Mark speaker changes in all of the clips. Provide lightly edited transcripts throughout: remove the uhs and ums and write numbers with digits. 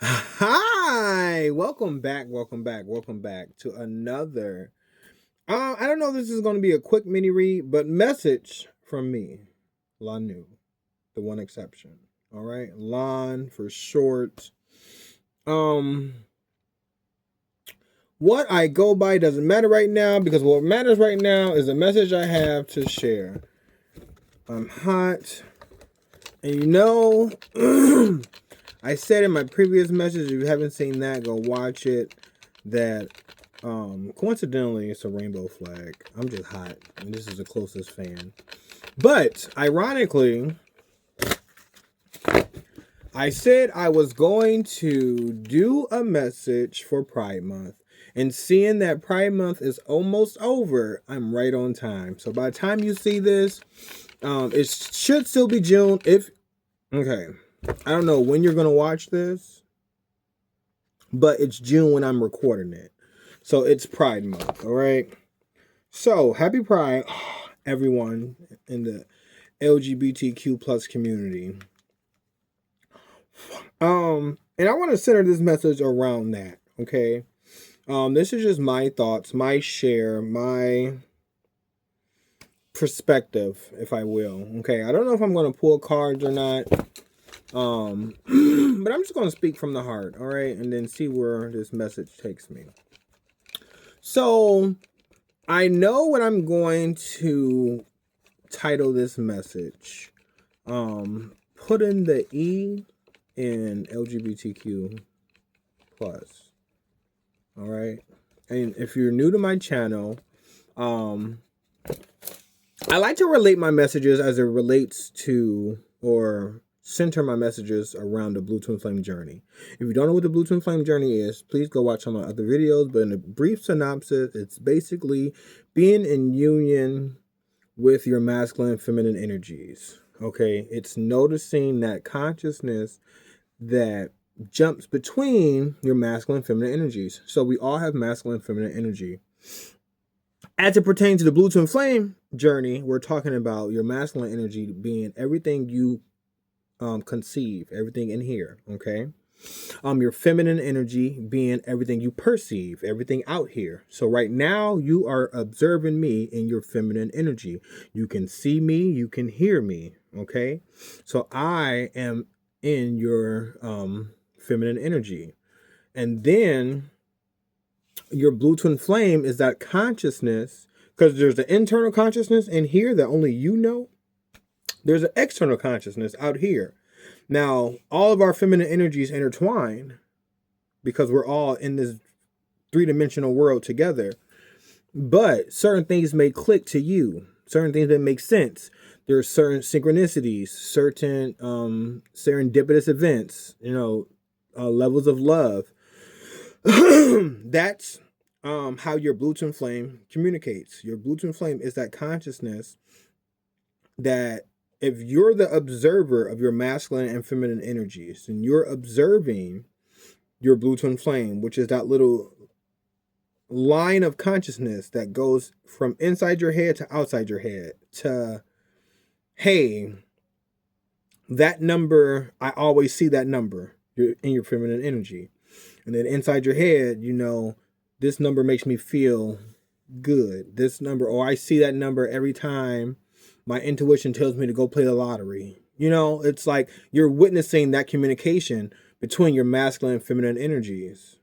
Speaker 1: Hi, welcome back to another. I don't know if this is going to be a quick mini read, but message from me, Lonue, the one exception. All right, Lon for short. Um, what I go by doesn't matter right now because what matters right now is the message I have to share. I'm hot, and I said in my previous message, if you haven't seen that, go watch it. That coincidentally it's a rainbow flag. I'm just hot, and this is the closest fan. But ironically, I said I was going to do a message for Pride Month. And seeing that Pride Month is almost over, I'm right on time. So by the time you see this, it should still be June. Okay, I don't know when you're gonna watch this, but it's June when I'm recording it. So it's Pride Month, all right? So happy Pride, everyone in the LGBTQ plus community. And I want to center this message around that, okay? This is just my thoughts, my share, my perspective, if I will. Okay, I don't know if I'm gonna pull cards or not. But I'm just gonna speak from the heart, all right, and then see where this message takes me. So I know what I'm going to title this message. Put in the E in LGBTQ plus. All right. And if you're new to my channel, I like to relate my messages as it relates to or center my messages around the Blue Twin Flame journey. If you don't know what the Blue Twin Flame journey is, please go watch some of my other videos. But in a brief synopsis, it's basically being in union with your masculine and feminine energies. Okay, it's noticing that consciousness that jumps between your masculine and feminine energies. So we all have masculine and feminine energy. As it pertains to the Blue Twin Flame journey, we're talking about your masculine energy being everything you conceive, everything in here, okay? Your feminine energy being everything you perceive, everything out here. So right now you are observing me in your feminine energy. You can see me, you can hear me, okay? So I am in your feminine energy. And then your Blue Twin Flame is that consciousness, because there's the internal consciousness in here that only you know. There's an external consciousness out here. Now, all of our feminine energies intertwine because we're all in this three-dimensional world together. But certain things may click to you. Certain things that make sense. There are certain synchronicities, certain serendipitous events, levels of love. That's how your Blue Twin Flame communicates. Your Blue Twin Flame is that consciousness that if you're the observer of your masculine and feminine energies, and you're observing your Blue Twin Flame, which is that little line of consciousness that goes from inside your head to outside your head to, hey, that number, I always see that number in your feminine energy. And then inside your head, this number makes me feel good. This number, or I see that number every time my intuition tells me to go play the lottery. It's like you're witnessing that communication between your masculine and feminine energies.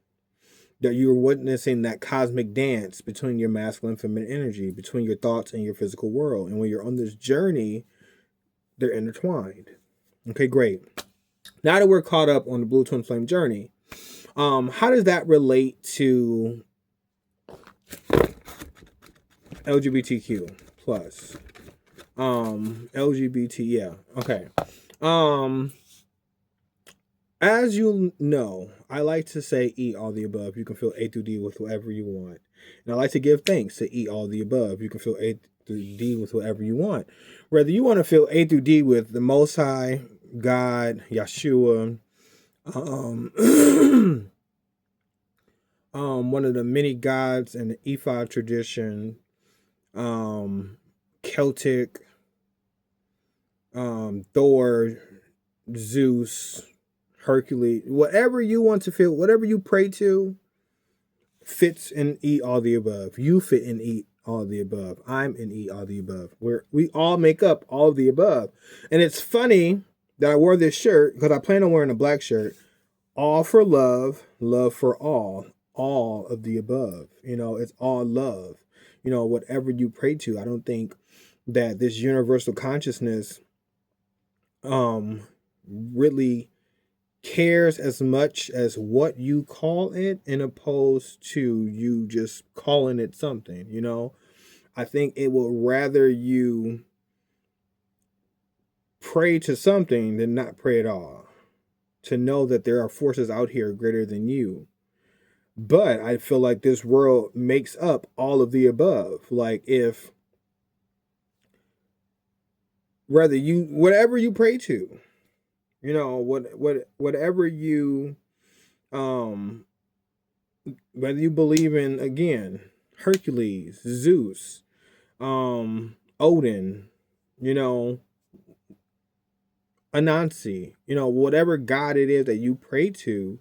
Speaker 1: That you're witnessing that cosmic dance between your masculine and feminine energy, between your thoughts and your physical world. And when you're on this journey, they're intertwined. Okay, great. Now that we're caught up on the Blue Twin Flame journey, how does that relate to LGBTQ plus? LGBT, yeah. Okay. As you know, I like to say eat all the above. You can fill A through D with whatever you want. And I like to give thanks to eat all the above. You can fill A through D with whatever you want. Whether you want to fill A through D with the Most High, God, Yeshua, one of the many gods in the Ephod tradition, Celtic, Thor, Zeus, Hercules, whatever you want to feel, whatever you pray to, fits in E, all the above. You fit in E, all the above. I'm in E, all the above. We all make up all of the above. And it's funny that I wore this shirt because I plan on wearing a black shirt. All for love, love for all of the above. It's all love. Whatever you pray to. I don't think that this universal consciousness really cares as much as what you call it, in opposed to you just calling it something. I think it will rather you pray to something than not pray at all, to know that there are forces out here greater than you. But I feel like this world makes up all of the above. Like, if whether you, whatever you pray to, whatever you, whether you believe in, again, Hercules, Zeus, Odin, Anansi, whatever God it is that you pray to,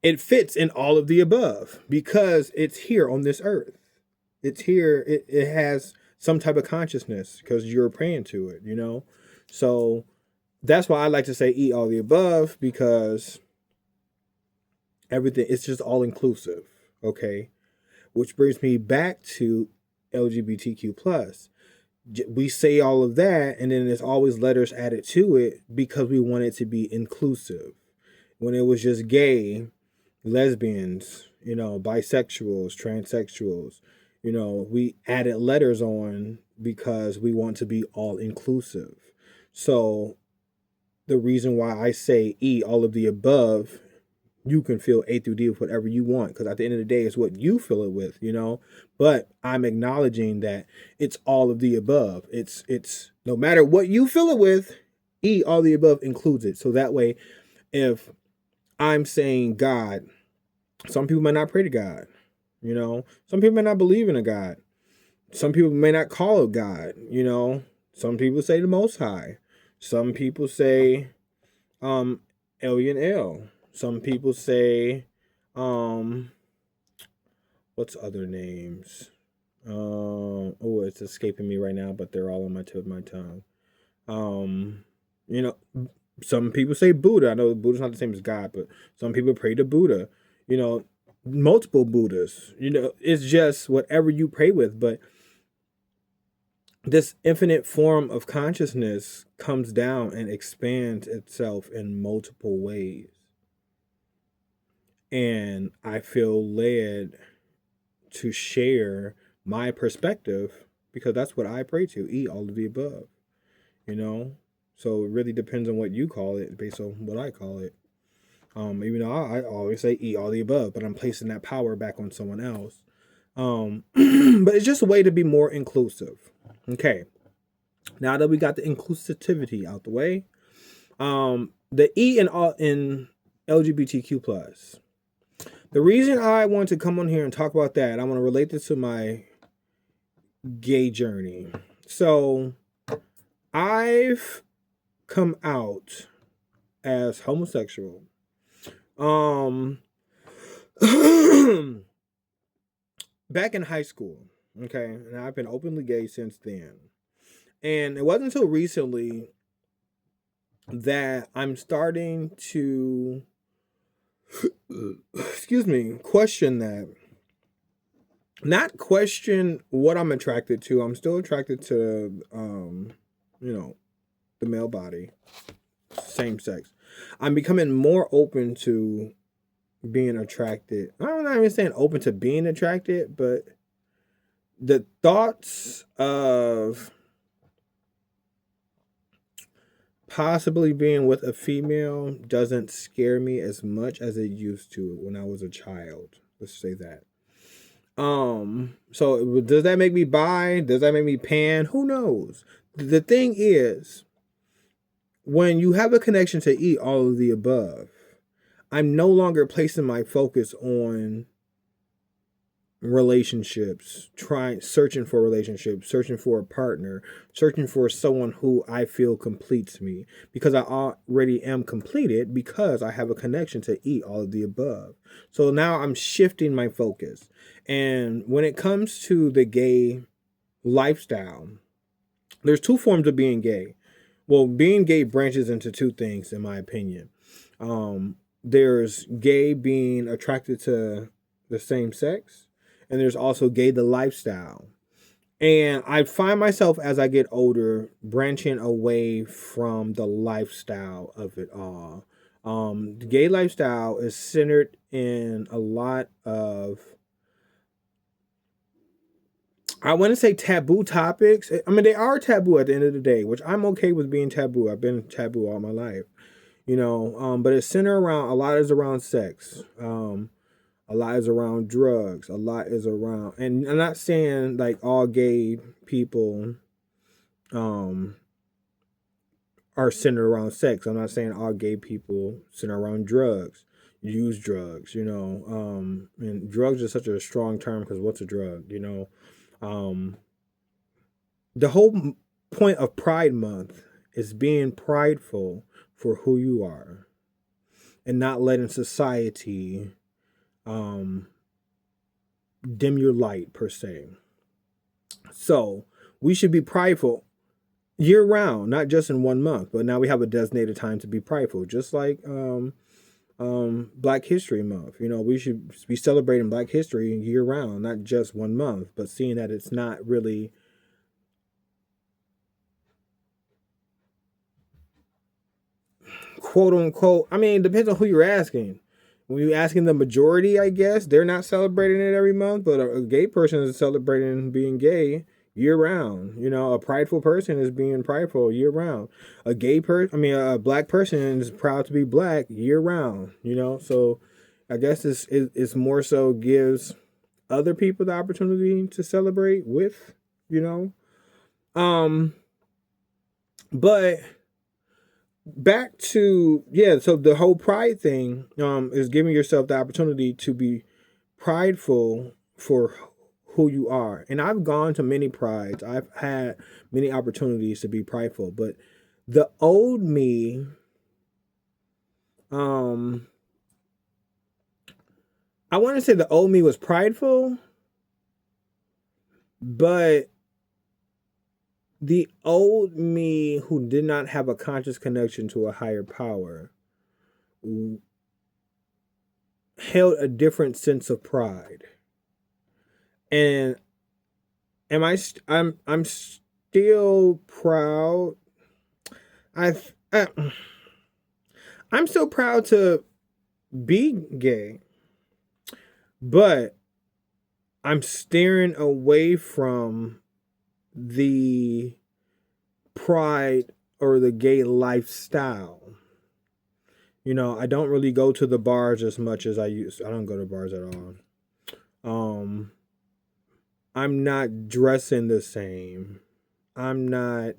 Speaker 1: it fits in all of the above because it's here on this earth. It's here. It has some type of consciousness because you're praying to it, So that's why I like to say eat all the above, because everything, it's just all inclusive. Okay. Which brings me back to LGBTQ+. We say all of that, and then there's always letters added to it because we want it to be inclusive. When it was just gay, lesbians, bisexuals, transsexuals, we added letters on because we want to be all inclusive. So the reason why I say E, all of the above, you can feel A through D with whatever you want, because at the end of the day, it's what you fill it with, But I'm acknowledging that it's all of the above. It's no matter what you fill it with, E, all the above includes it. So that way, if I'm saying God, some people might not pray to God, Some people may not believe in a God. Some people may not call it God, Some people say the Most High. Some people say Alien L. Some people say, what's other names? It's escaping me right now, but they're all on my tip of my tongue. Some people say Buddha. I know Buddha's not the same as God, but some people pray to Buddha. Multiple Buddhas. It's just whatever you pray with, but this infinite form of consciousness comes down and expands itself in multiple ways. And I feel led to share my perspective because that's what I pray to, eat all of the above, So it really depends on what you call it based on what I call it. Even though I always say eat all the above, but I'm placing that power back on someone else. But it's just a way to be more inclusive. Okay. Now that we got the inclusivity out the way, the E in LGBTQ+. The reason I want to come on here and talk about that, I want to relate this to my gay journey. So I've come out as homosexual. Back in high school. Okay. And I've been openly gay since then. And it wasn't until recently that I'm starting to question that. Not question what I'm attracted to. I'm still attracted to, the male body, same sex. I'm becoming more open to being attracted. I'm not even saying open to being attracted, but the thoughts of possibly being with a female doesn't scare me as much as it used to when I was a child. Let's say that. So does that make me bi? Does that make me pan? Who knows? The thing is, when you have a connection to eat all of the above, I'm no longer placing my focus on relationships, searching for relationships, searching for a partner, searching for someone who I feel completes me, because I already am completed because I have a connection to E, all of the above. So now I'm shifting my focus. And when it comes to the gay lifestyle, there's two forms of being gay. Well, being gay branches into two things, in my opinion. There's gay being attracted to the same sex, and there's also gay the lifestyle. And I find myself as I get older branching away from the lifestyle of it all. The gay lifestyle is centered in a lot of, I want to say, taboo topics. I mean, they are taboo at the end of the day, which I'm okay with being taboo. I've been taboo all my life, but it's centered around, a lot is around sex. A lot is around drugs. A lot is around, and I'm not saying like all gay people are centered around sex. I'm not saying all gay people center around drugs, use drugs, and drugs is such a strong term because what's a drug, the whole point of Pride Month is being prideful for who you are and not letting society dim your light per se. So we should be prideful year round, not just in 1 month, but now we have a designated time to be prideful, just like Black History Month. We should be celebrating Black history year round, not just 1 month, but seeing that it's not really quote unquote, I mean, it depends on who you're asking. When you're asking the majority, I guess, they're not celebrating it every month, but a gay person is celebrating being gay year round. A prideful person is being prideful year round. A Black person is proud to be Black year round. So I guess it's more so gives other people the opportunity to celebrate with. But back to, so the whole pride thing is giving yourself the opportunity to be prideful for who you are. And I've gone to many prides. I've had many opportunities to be prideful, but the old me, I want to say the old me was prideful, but the old me who did not have a conscious connection to a higher power held a different sense of pride. And I'm still proud. I'm still proud to be gay, but I'm steering away from the pride or the gay lifestyle. I don't really go to the bars as much as I used to. I don't go to bars at all. I'm not dressing the same. I'm not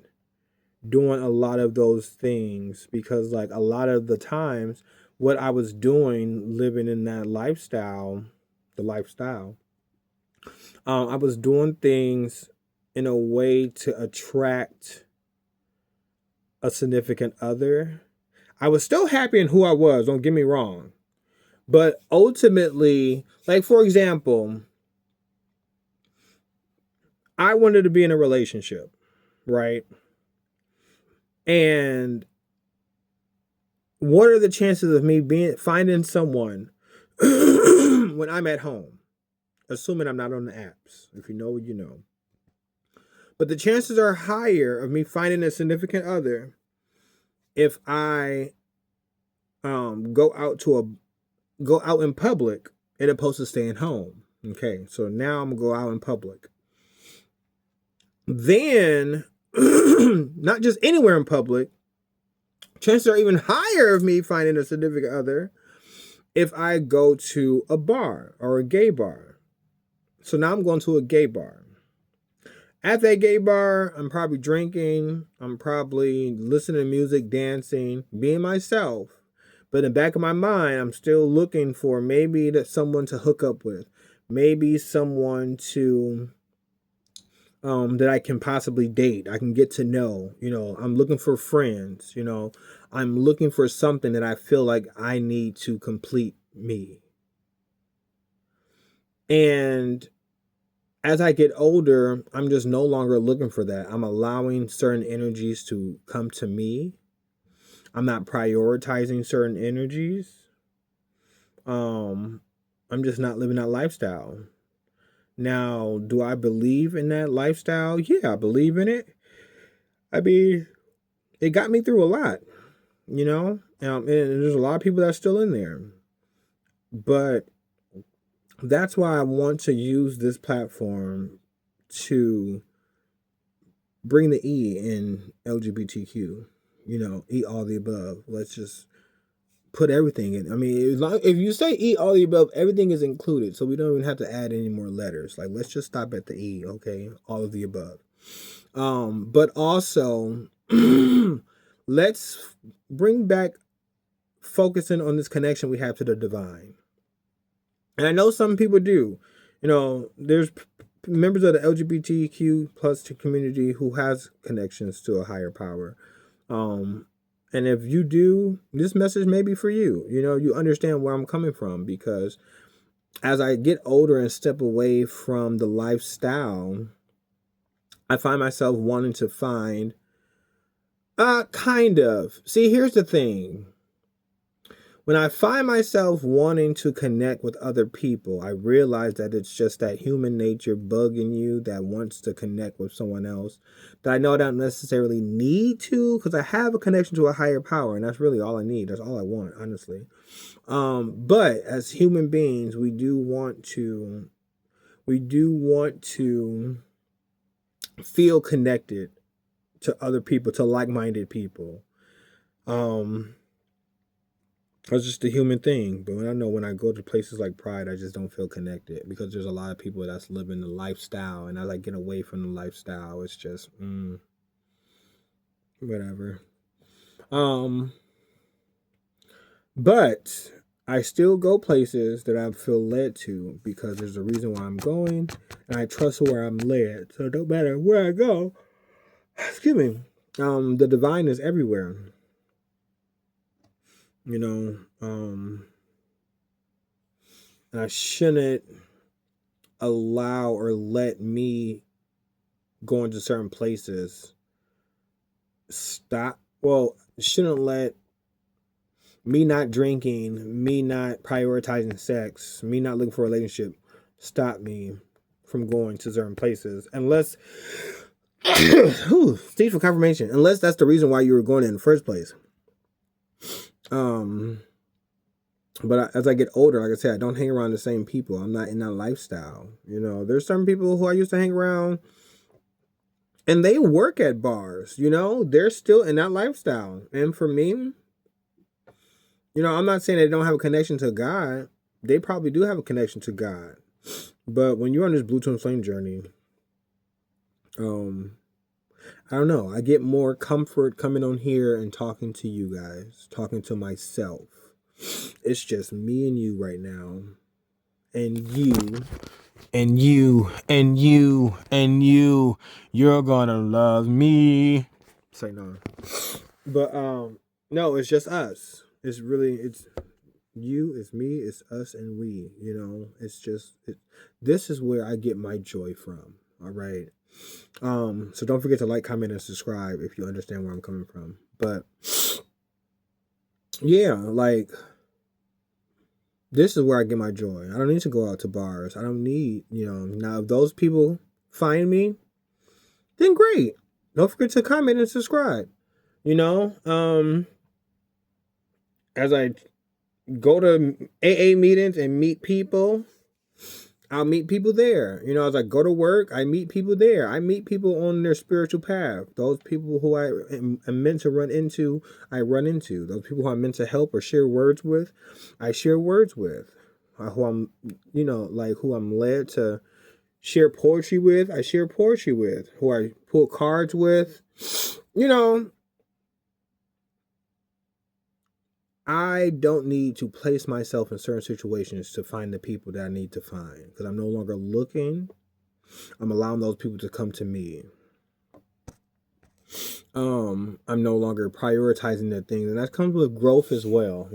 Speaker 1: doing a lot of those things because, like, a lot of the times what I was doing living in that lifestyle, I was doing things in a way to attract a significant other. I was still happy in who I was, don't get me wrong. But ultimately, like, for example, I wanted to be in a relationship, right? And what are the chances of me finding someone when I'm at home? Assuming I'm not on the apps. If you know, you know. But the chances are higher of me finding a significant other if I go out in public as opposed to staying home. Okay, so now I'm gonna go out in public. Then, not just anywhere in public, chances are even higher of me finding a significant other if I go to a bar or a gay bar. So now I'm going to a gay bar. At that gay bar, I'm probably drinking, I'm probably listening to music, dancing, being myself. But in the back of my mind, I'm still looking for maybe someone to hook up with. maybe someone to that I can possibly date. I can get to know. I'm looking for friends. I'm looking for something that I feel like I need to complete me. And as I get older, I'm just no longer looking for that. I'm allowing certain energies to come to me. I'm not prioritizing certain energies. I'm just not living that lifestyle. Now, do I believe in that lifestyle? Yeah, I believe in it. I mean, it got me through a lot, and there's a lot of people that's still in there. But that's why I want to use this platform to bring the E in LGBTQ. Eat all the above. Let's just put everything in. I mean, if you say eat all the above, everything is included. So we don't even have to add any more letters. Like, let's just stop at the E, okay? All of the above. But also, let's bring back focusing on this connection we have to the divine. And I know some people do. There's members of the LGBTQ plus community who has connections to a higher power. And if you do, this message may be for you. You understand where I'm coming from, because as I get older and step away from the lifestyle, I find myself wanting to find kind of. See, here's the thing. When I find myself wanting to connect with other people, I realize that it's just that human nature bugging you that wants to connect with someone else. That I know I don't necessarily need to, because I have a connection to a higher power, and that's really all I need. That's all I want, honestly. But as human beings, we do want to feel connected to other people, to like-minded people. It's just a human thing. But when I go to places like Pride, I just don't feel connected, because there's a lot of people that's living the lifestyle, and as I get away from the lifestyle, it's just whatever. But I still go places that I feel led to, because there's a reason why I'm going, and I trust where I'm led. So no matter where I go, excuse me, the divine is everywhere. I shouldn't allow or let me go into certain places shouldn't let me not drinking, me not prioritizing sex, me not looking for a relationship stop me from going to certain places, unless stage for confirmation, unless that's the reason why you were going in the first place. But as I get older, like I said, I don't hang around the same people. I'm not in that lifestyle. There's some people who I used to hang around, and they work at bars. They're still in that lifestyle. And for me, I'm not saying they don't have a connection to God. They probably do have a connection to God. But when you're on this Blue Twin Flame journey, I don't know. I get more comfort coming on here and talking to you guys, talking to myself. It's just me and you right now. And you, and you, and you, and you. You're gonna love me. Say no. But no, it's just us. It's you, it's me, it's us, and we. It's just this is where I get my joy from. All right. So don't forget to like, comment, and subscribe if you understand where I'm coming from. But yeah, like, this is where I get my joy. I don't need to go out to bars. I don't need, now if those people find me, then great. Don't forget to comment and subscribe. As I go to AA meetings and meet people, I'll meet people there. As I go to work, I meet people there. I meet people on their spiritual path. Those people who I am meant to run into, I run into. Those people who I'm meant to help or share words with, I share words with. Who I'm led to share poetry with, I share poetry with. Who I pull cards with. I don't need to place myself in certain situations to find the people that I need to find, because I'm no longer looking. I'm allowing those people to come to me. I'm no longer prioritizing the things, and that comes with growth as well.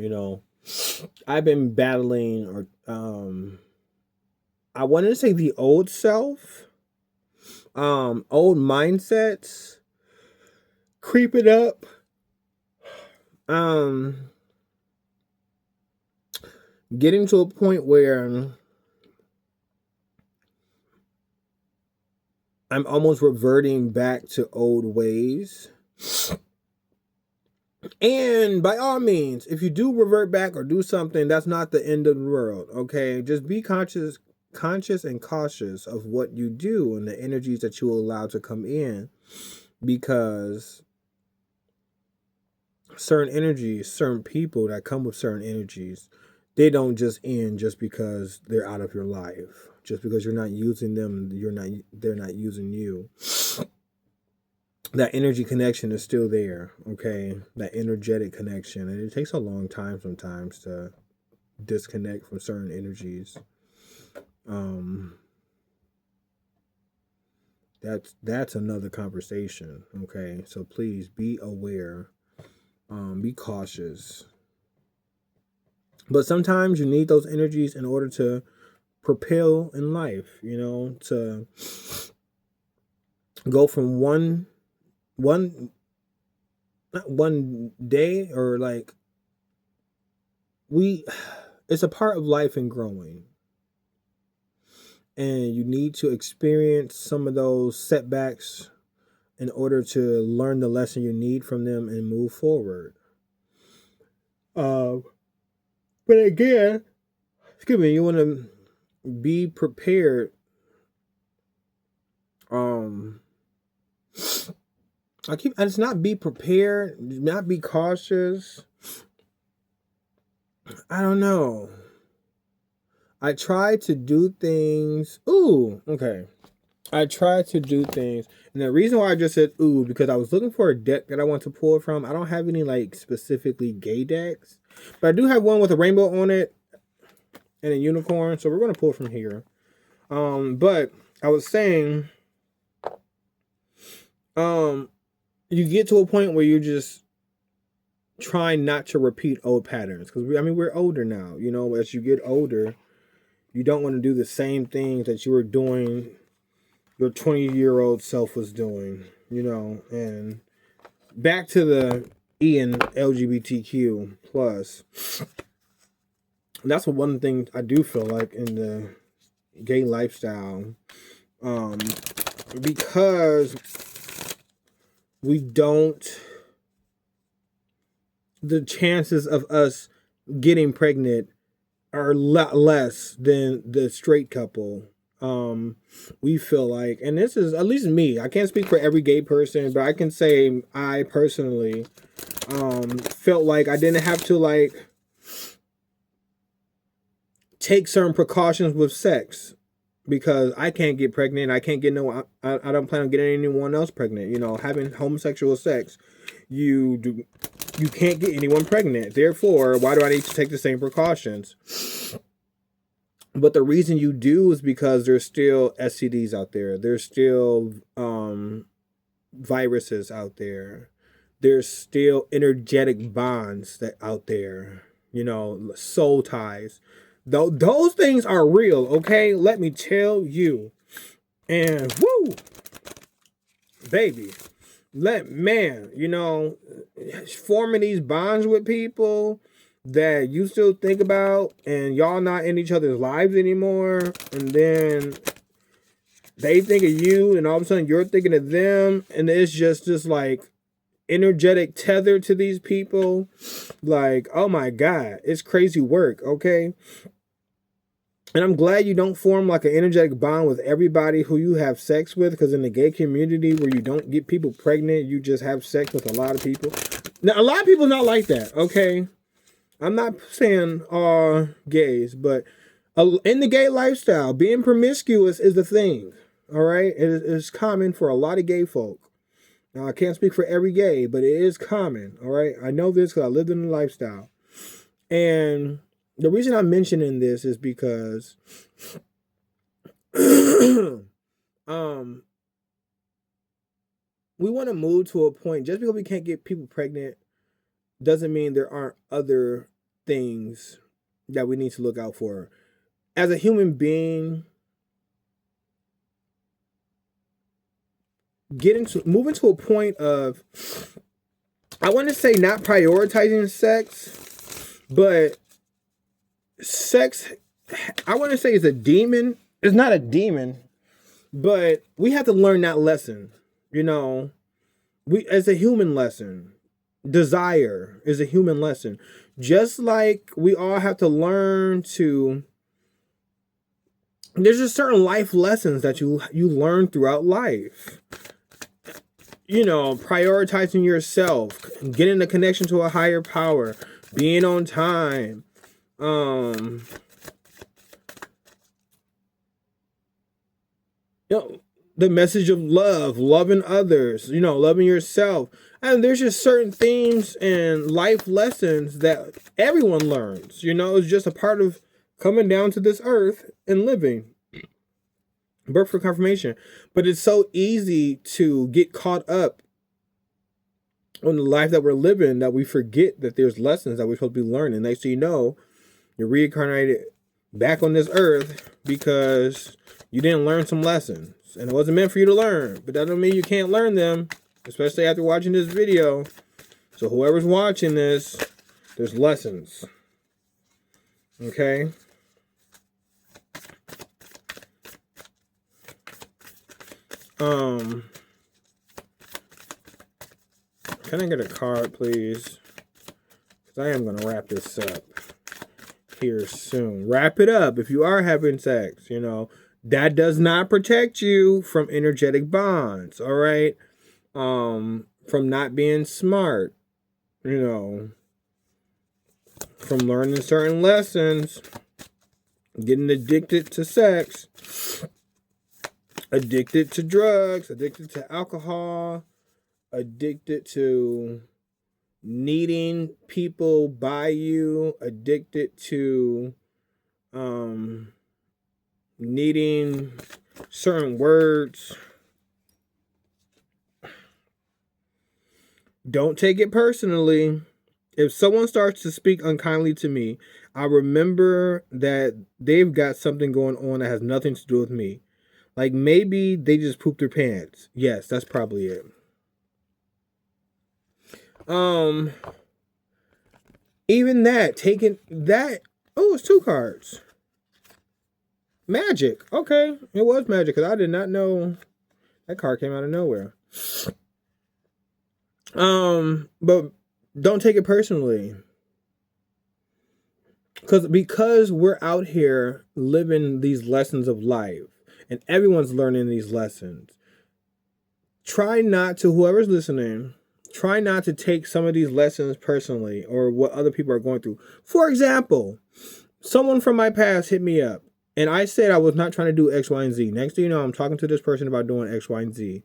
Speaker 1: I've been battling, or I wanted to say the old self, old mindsets creeping up. Getting to a point where I'm almost reverting back to old ways. And by all means, if you do revert back or do something, that's not the end of the world, okay? Just be conscious and cautious of what you do and the energies that you allow to come in, because certain energies, certain people that come with certain energies, they don't just end just because they're out of your life. Just because you're not using them, they're not using you. That energy connection is still there, okay? That energetic connection. And it takes a long time sometimes to disconnect from certain energies. That's another conversation, okay? So please be aware, be cautious. But sometimes you need those energies in order to propel in life, to go from not one day, or like, it's a part of life and growing. And you need to experience some of those setbacks in order to learn the lesson you need from them and move forward. But again, excuse me, you want to be prepared. It's not be prepared, not be cautious. I don't know. I try to do things. Ooh, okay. I try to do things. And the reason why I just said ooh, because I was looking for a deck that I want to pull from. I don't have any like specifically gay decks, but I do have one with a rainbow on it and a unicorn. So we're going to pull from here. But I was saying, you get to a point where you just try not to repeat old patterns. Because we're older now. As you get older, you don't want to do the same things that you were doing, your 20-year-old self was doing, and back to the E and LGBTQ plus. That's one thing I do feel like in the gay lifestyle, because the chances of us getting pregnant are a lot less than the straight couple. We feel like, and this is at least me, I can't speak for every gay person, but I can say I personally felt like I didn't have to like take certain precautions with sex, because I can't get pregnant. I can't get I don't plan on getting anyone else pregnant. Having homosexual sex, you can't get anyone pregnant. Therefore, why do I need to take the same precautions? But the reason you do is because there's still STDs out there. There's still viruses out there. There's still energetic bonds that out there. Soul ties. Those things are real, okay? Let me tell you. And woo, baby, forming these bonds with people that you still think about, and y'all not in each other's lives anymore, and then they think of you, and all of a sudden you're thinking of them, and it's just this like energetic tether to these people. Like, oh my God, it's crazy work, okay? And I'm glad you don't form like an energetic bond with everybody who you have sex with, because in the gay community where you don't get people pregnant, you just have sex with a lot of people. Now, a lot of people not like that, okay? I'm not saying all gays, but in the gay lifestyle, being promiscuous is the thing, all right? It is common for a lot of gay folk. Now, I can't speak for every gay, but it is common, all right? I know this because I lived in the lifestyle. And the reason I'm mentioning this is because we want to move to a point. Just because we can't get people pregnant doesn't mean there aren't other things that we need to look out for. As a human being, moving to a point of, I want to say, not prioritizing sex, but sex, I want to say, is a demon. It's not a demon, but we have to learn that lesson. You know, as a human lesson. Desire is a human lesson. Just like we all have to learn to, there's just certain life lessons that you learn throughout life. You know, prioritizing yourself, getting a connection to a higher power, being on time, the message of love, loving others, loving yourself. And there's just certain themes and life lessons that everyone learns. It's just a part of coming down to this earth and living. Birth for confirmation. But it's so easy to get caught up on the life that we're living that we forget that there's lessons that we're supposed to be learning. Next thing you know, you're reincarnated back on this earth because you didn't learn some lessons. And it wasn't meant for you to learn. But that doesn't mean you can't learn them, especially after watching this video. So whoever's watching this, there's lessons. Okay? Can I get a card, please? Because I am going to wrap this up here soon. Wrap it up if you are having sex, That does not protect you from energetic bonds, all right? From not being smart, from learning certain lessons, getting addicted to sex, addicted to drugs, addicted to alcohol, addicted to needing people by you, addicted to needing certain words. Don't take it personally. If someone starts to speak unkindly to me, I remember that they've got something going on that has nothing to do with me. Like maybe they just pooped their pants. Yes, that's probably it. Even that, taking that, oh, it's 2 cards. Magic. Okay, it was magic because I did not know that card came out of nowhere. But don't take it personally. Because we're out here living these lessons of life and everyone's learning these lessons. Whoever's listening, try not to take some of these lessons personally or what other people are going through. For example, someone from my past hit me up and I said I was not trying to do X, Y, and Z. Next thing you know, I'm talking to this person about doing X, Y, and Z.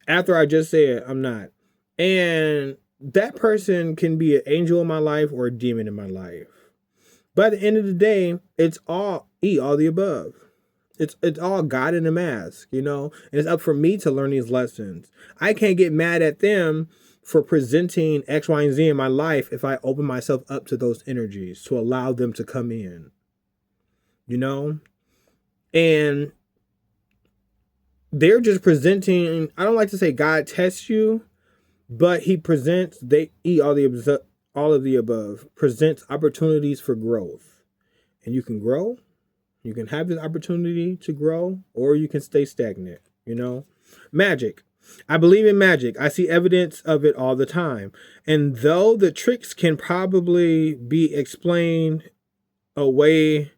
Speaker 1: After I just said I'm not. And that person can be an angel in my life or a demon in my life. By the end of the day, it's all all the above. It's all God in a mask, And it's up for me to learn these lessons. I can't get mad at them for presenting X, Y, and Z in my life if I open myself up to those energies to allow them to come in. And they're just presenting, I don't like to say God tests you, but he presents, all of the above, presents opportunities for growth. And you can grow, you can have this opportunity to grow, or you can stay stagnant, Magic. I believe in magic. I see evidence of it all the time. And though the tricks can probably be explained away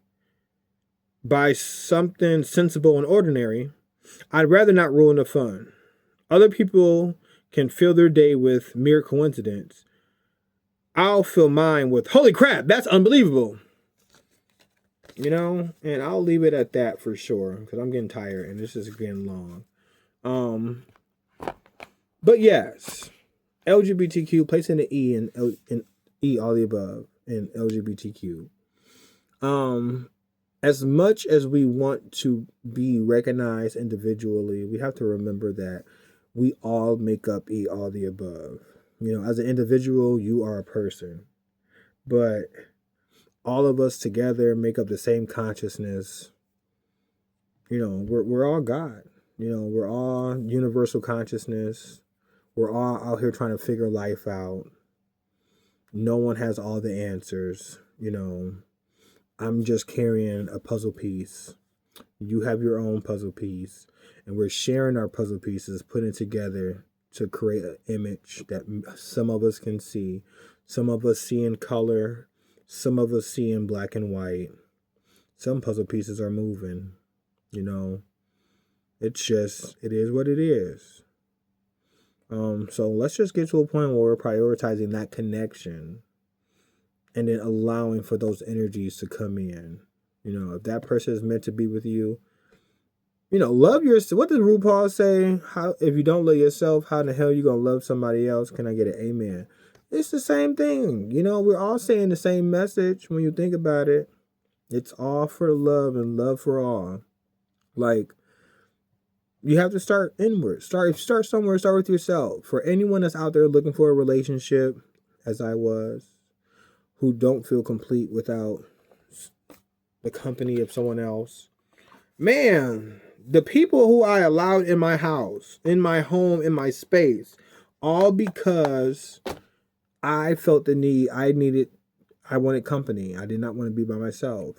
Speaker 1: by something sensible and ordinary, I'd rather not ruin the fun. Other people can fill their day with mere coincidence. I'll fill mine with, holy crap, that's unbelievable. And I'll leave it at that for sure because I'm getting tired and this is getting long. But yes, LGBTQ, placing the E in E, all the above. and LGBTQ. As much as we want to be recognized individually, we have to remember that we all make up all the above. As an individual, you are a person, but all of us together make up the same consciousness. We're all God. We're all universal consciousness. We're all out here trying to figure life out. No one has all the answers. I'm just carrying a puzzle piece. You have your own puzzle piece, and we're sharing our puzzle pieces, putting together to create an image that some of us can see. Some of us see in color. Some of us see in black and white. Some puzzle pieces are moving. It is what it is. So let's just get to a point where we're prioritizing that connection and then allowing for those energies to come in. If that person is meant to be with you, love yourself. What does RuPaul say? If you don't love yourself, how in the hell you going to love somebody else? Can I get an amen? It's the same thing. We're all saying the same message when you think about it. It's all for love and love for all. Like, you have to start inward. Start somewhere. Start with yourself. For anyone that's out there looking for a relationship, as I was, who don't feel complete without the company of someone else, man, the people who I allowed in my house, in my home, in my space, all because I felt the need. I wanted company. I did not want to be by myself.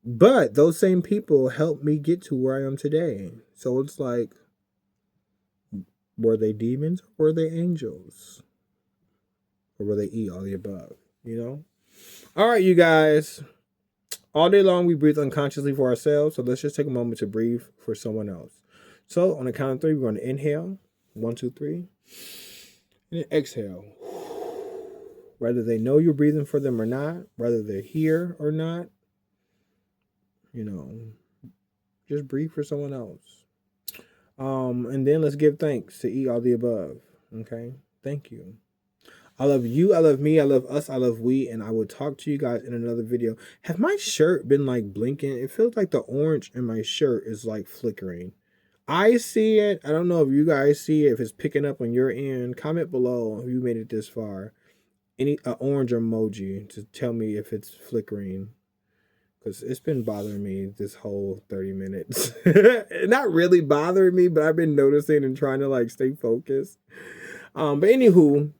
Speaker 1: But those same people helped me get to where I am today. So it's like, were they demons or were they angels? Or will they eat all the above? All right, you guys. All day long, we breathe unconsciously for ourselves. So let's just take a moment to breathe for someone else. So on the count of 3, we're going to inhale. 1, 2, 3. And then exhale. Whether they know you're breathing for them or not, whether they're here or not, just breathe for someone else. And then let's give thanks to eat all the above. Okay? Thank you. I love you. I love me. I love us. I love we. And I will talk to you guys in another video. Have my shirt been like blinking? It feels like the orange in my shirt is like flickering. I see it. I don't know if you guys see it, if it's picking up on your end. Comment below if you made it this far. Any orange emoji to tell me if it's flickering. Because it's been bothering me this whole 30 minutes. Not really bothering me, but I've been noticing and trying to like stay focused. But anywho,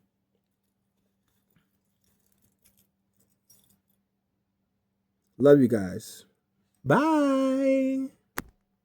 Speaker 1: love you guys. Bye.